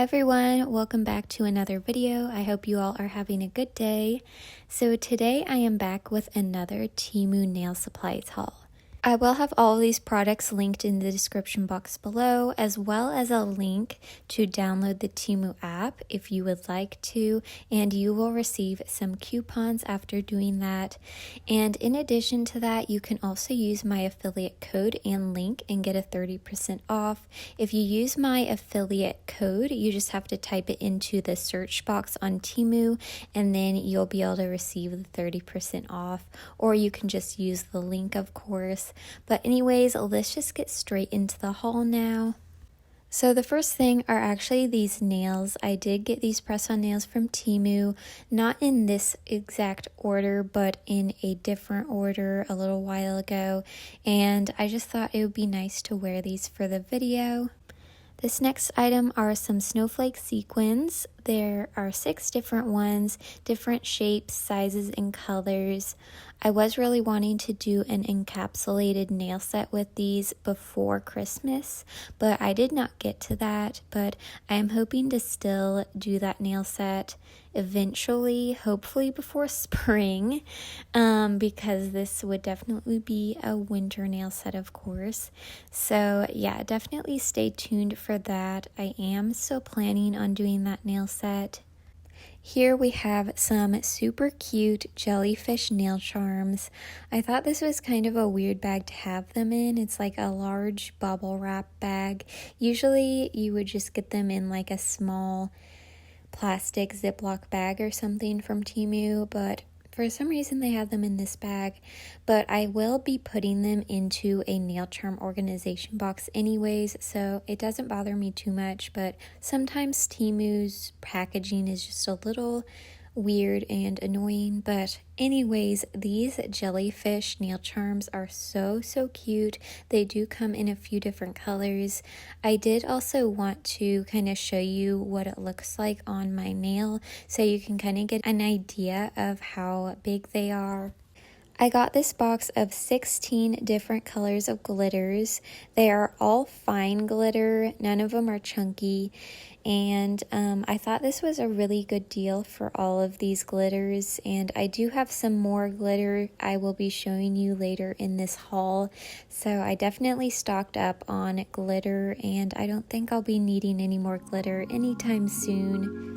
everyone, welcome back to another video. I hope you all are having a good day. So today I am back with another Temu nail supplies haul. I will have all of these products linked in the description box below, as well as a link to download the Temu app if you would like to, and you will receive some coupons after doing that. And in addition to that, you can also use my affiliate code and link and get a 30% off. If you use my affiliate code, you just have to type it into the search box on Temu, and then you'll be able to receive the 30% off, or you can just use the link, of course. But anyways, let's just get straight into the haul now. So the first thing are actually these nails. I did get these press-on nails from Temu, not in this exact order, but in a different order a little while ago. And I just thought it would be nice to wear these for the video. This next item are some snowflake sequins. There are 6 different ones, different shapes, sizes, and colors. I was really wanting to do an encapsulated nail set with these before Christmas, but I did not get to that. But I am hoping to still do that nail set eventually, hopefully before spring, because this would definitely be a winter nail set, of course. So yeah, definitely stay tuned for that. I am still planning on doing that nail set. Here we have some super cute jellyfish nail charms. I thought this was kind of a weird bag to have them in. It's like a large bubble wrap bag. Usually you would just get them in like a small plastic Ziploc bag or something from Temu, but for some reason they have them in this bag. But I will be putting them into a nail charm organization box anyways, so it doesn't bother me too much. But sometimes Temu's packaging is just a little weird and annoying. But anyways, these jellyfish nail charms are so cute. They do come in a few different colors. I did also want to kind of show you what it looks like on my nail, so you can kind of get an idea of how big they are. I got this box of 16 different colors of glitters. They are all fine glitter, none of them are chunky, and I thought this was a really good deal for all of these glitters. And I do have some more glitter I will be showing you later in this haul, so I definitely stocked up on glitter, and I don't think I'll be needing any more glitter anytime soon.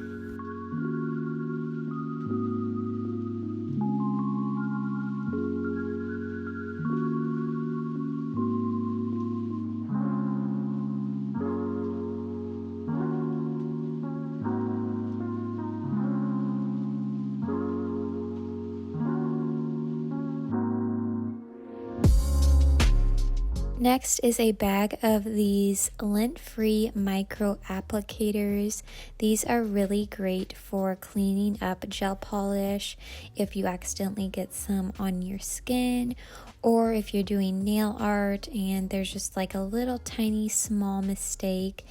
Next is a bag of these lint-free micro applicators. These are really great for cleaning up gel polish if you accidentally get some on your skin, or if you're doing nail art and there's just like a little tiny small mistake.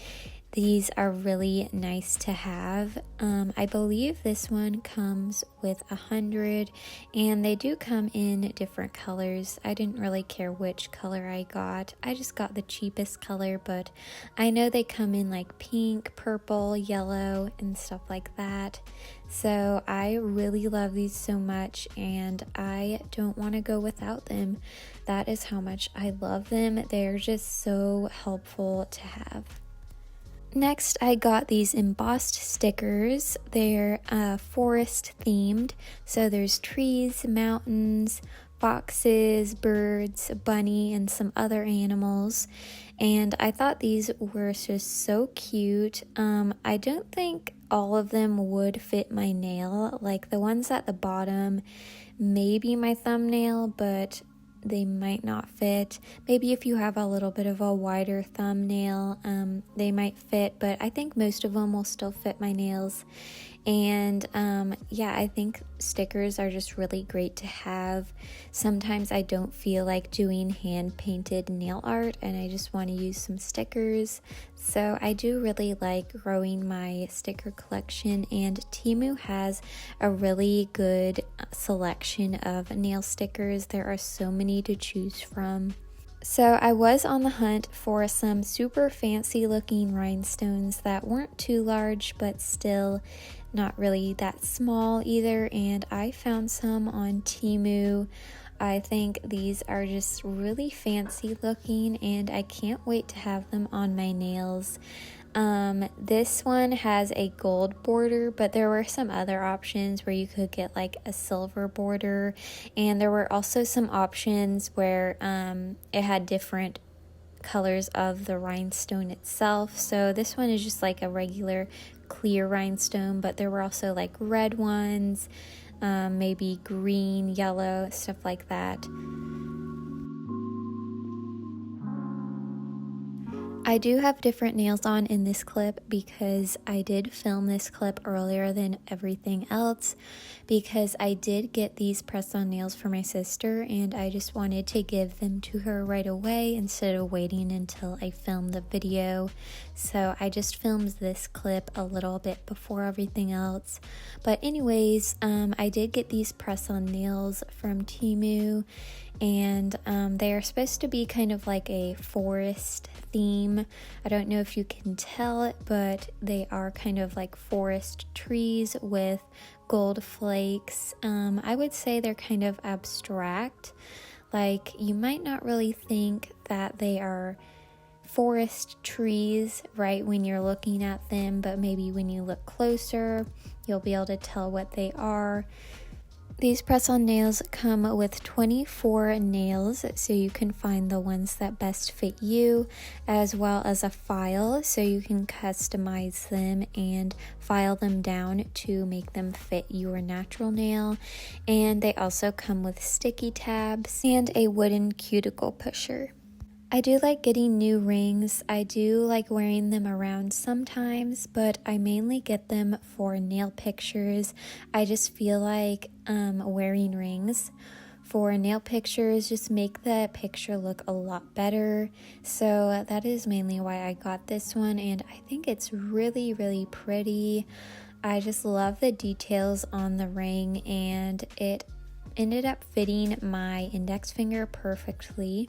These are really nice to have. I believe this one comes with 100, and they do come in different colors. I didn't really care which color I got. I just got the cheapest color, but I know they come in like pink, purple, yellow, and stuff like that. So I really love these so much, and I don't want to go without them. That is how much I love them. They're just so helpful to have. Next, I got these embossed stickers. They're forest themed, so there's trees, mountains, foxes, birds, a bunny, and some other animals. And I thought these were just so cute. I don't think all of them would fit my nail. Like the ones at the bottom, maybe my thumbnail, but they might not fit. Maybe if you have a little bit of a wider thumbnail, they might fit, but I think most of them will still fit my nails. And yeah, I think stickers are just really great to have. Sometimes I don't feel like doing hand-painted nail art and I just want to use some stickers. So I do really like growing my sticker collection, and Temu has a really good selection of nail stickers. There are so many to choose from. So I was on the hunt for some super fancy looking rhinestones that weren't too large but still not really that small either, and I found some on Temu. I think these are just really fancy looking and I can't wait to have them on my nails. This one has a gold border, but there were some other options where you could get like a silver border, and there were also some options where it had different colors of the rhinestone itself. So this one is just like a regular clear rhinestone, but there were also like red ones, maybe green, yellow, stuff like that. I do have different nails on in this clip because I did film this clip earlier than everything else, because I did get these press-on nails for my sister and I just wanted to give them to her right away instead of waiting until I filmed the video. So I just filmed this clip a little bit before everything else. But anyways, I did get these press-on nails from Temu, and they are supposed to be kind of like a forest theme. I don't know if you can tell it, but they are kind of like forest trees with gold flakes. I would say they're kind of abstract. Like, you might not really think that they are forest trees right when you're looking at them, but maybe when you look closer you'll be able to tell what they are. These press-on nails come with 24 nails, so you can find the ones that best fit you, as well as a file so you can customize them and file them down to make them fit your natural nail. And they also come with sticky tabs and a wooden cuticle pusher. I do like getting new rings. I do like wearing them around sometimes, but I mainly get them for nail pictures. I just feel like wearing rings for nail pictures just make the picture look a lot better. So that is mainly why I got this one, and I think it's really, really pretty. I just love the details on the ring, and it ended up fitting my index finger perfectly.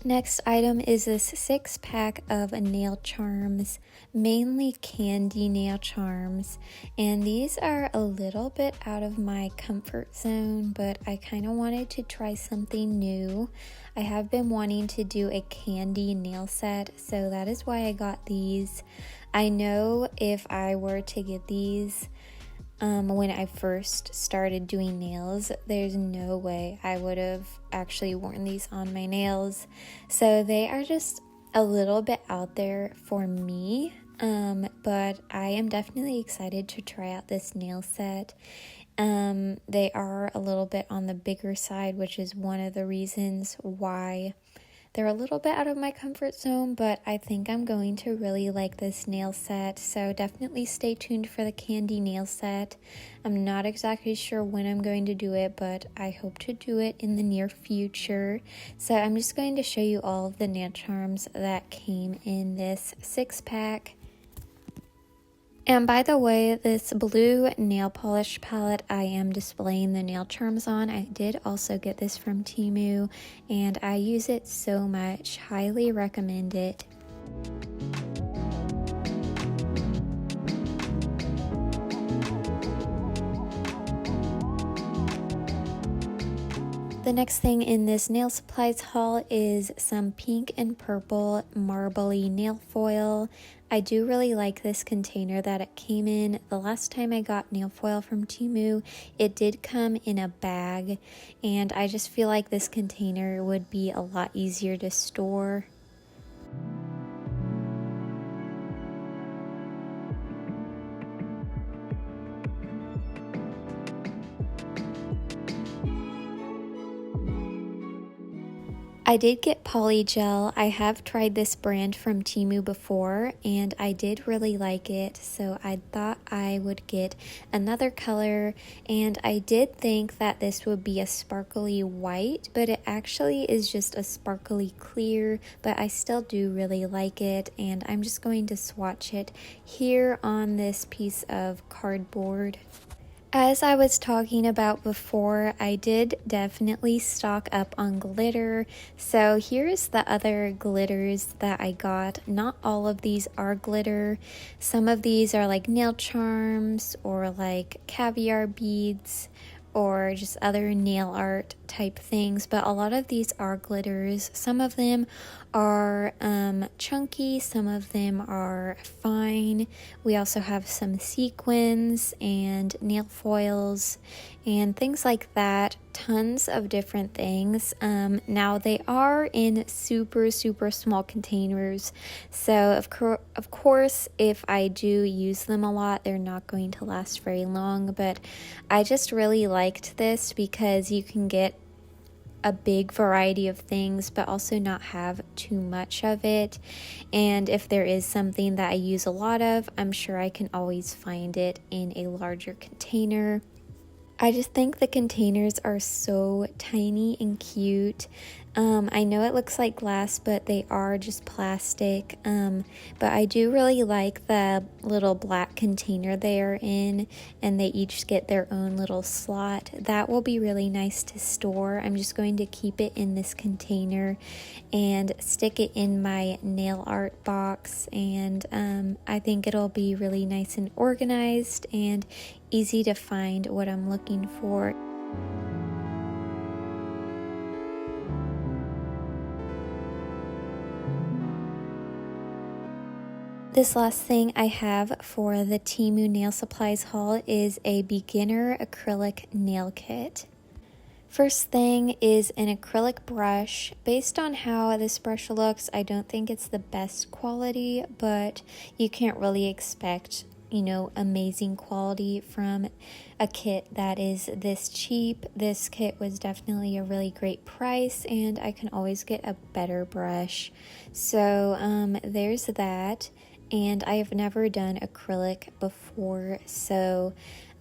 Next item is this 6-pack of nail charms, mainly candy nail charms, and these are a little bit out of my comfort zone, but I kind of wanted to try something new. I have been wanting to do a candy nail set, so that is why I got these. I know if I were to get these when I first started doing nails, there's no way I would have actually worn these on my nails. So they are just a little bit out there for me, but I am definitely excited to try out this nail set. They are a little bit on the bigger side, which is one of the reasons why they're a little bit out of my comfort zone, but I think I'm going to really like this nail set, so definitely stay tuned for the candy nail set. I'm not exactly sure when I'm going to do it, but I hope to do it in the near future. So I'm just going to show you all of the nail charms that came in this 6-pack. And by the way, this blue nail polish palette I am displaying the nail charms on, I did also get this from Temu, and I use it so much. Highly recommend it. The next thing in this nail supplies haul is some pink and purple marbly nail foil. I do really like this container that it came in. The last time I got nail foil from Temu, it did come in a bag, and I just feel like this container would be a lot easier to store. I did get Polygel. I have tried this brand from Temu before and I did really like it, so I thought I would get another color, and I did think that this would be a sparkly white, but it actually is just a sparkly clear, but I still do really like it, and I'm just going to swatch it here on this piece of cardboard. As I was talking about before, I did definitely stock up on glitter. So here's the other glitters that I got. Not all of these are glitter. Some of these are like nail charms or like caviar beads or just other nail art type things, but a lot of these are glitters. Some of them are chunky, some of them are fine. We also have some sequins and nail foils and things like that. Tons of different things. Now they are in super small containers, so of course if I do use them a lot, they're not going to last very long, but I just really liked this because you can get a big variety of things but also not have too much of it, and if there is something that I use a lot of, I'm sure I can always find it in a larger container. I just think the containers are so tiny and cute. I know it looks like glass, but they are just plastic. But I do really like the little black container they are in, and they each get their own little slot. That will be really nice to store. I'm just going to keep it in this container and stick it in my nail art box, and I think it'll be really nice and organized and easy to find what I'm looking for. This last thing I have for the Temu nail supplies haul is a beginner acrylic nail kit. First thing is an acrylic brush. Based on how this brush looks, I don't think it's the best quality, but you can't really expect, you know, amazing quality from a kit that is this cheap. This kit was definitely a really great price, and I can always get a better brush. So there's that. And I have never done acrylic before, so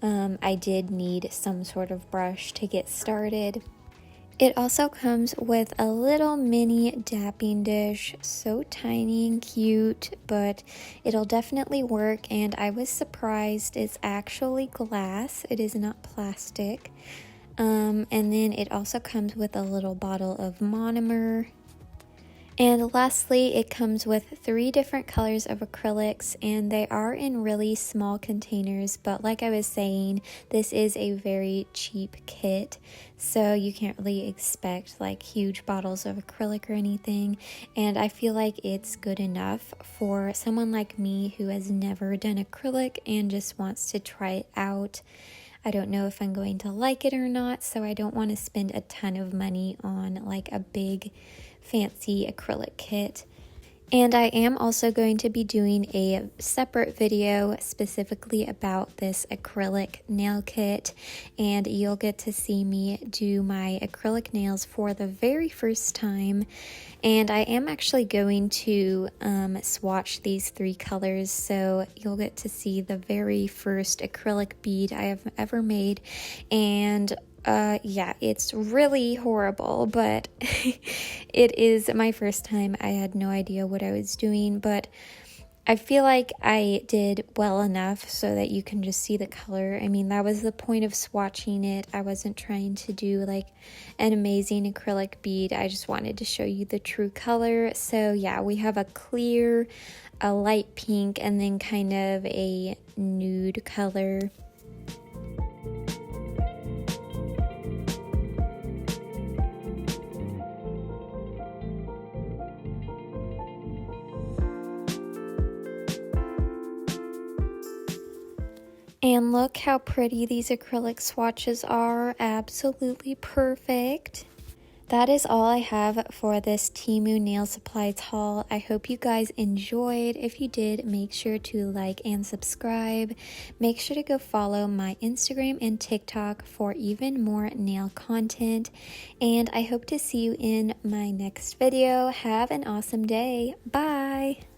I did need some sort of brush to get started. It also comes with a little mini dapping dish, so tiny and cute, but it'll definitely work, and I was surprised it's actually glass, it is not plastic. And then it also comes with a little bottle of monomer. And lastly, it comes with 3 different colors of acrylics, and they are in really small containers, but like I was saying, this is a very cheap kit, so you can't really expect like huge bottles of acrylic or anything, and I feel like it's good enough for someone like me who has never done acrylic and just wants to try it out. I don't know if I'm going to like it or not, so I don't want to spend a ton of money on like a big fancy acrylic kit. And I am also going to be doing a separate video specifically about this acrylic nail kit, and you'll get to see me do my acrylic nails for the very first time. And I am actually going to swatch these 3 colors, so you'll get to see the very first acrylic bead I have ever made. And yeah, it's really horrible, but it is my first time. I had no idea what I was doing, but I feel like I did well enough so that you can just see the color. I mean, that was the point of swatching it. I wasn't trying to do like an amazing acrylic bead. I just wanted to show you the true color. So yeah, we have a clear, a light pink, and then kind of a nude color. And look how pretty these acrylic swatches are. Absolutely perfect. That is all I have for this Temu nail supplies haul. I hope you guys enjoyed. If you did, make sure to like and subscribe. Make sure to go follow my Instagram and TikTok for even more nail content. And I hope to see you in my next video. Have an awesome day. Bye!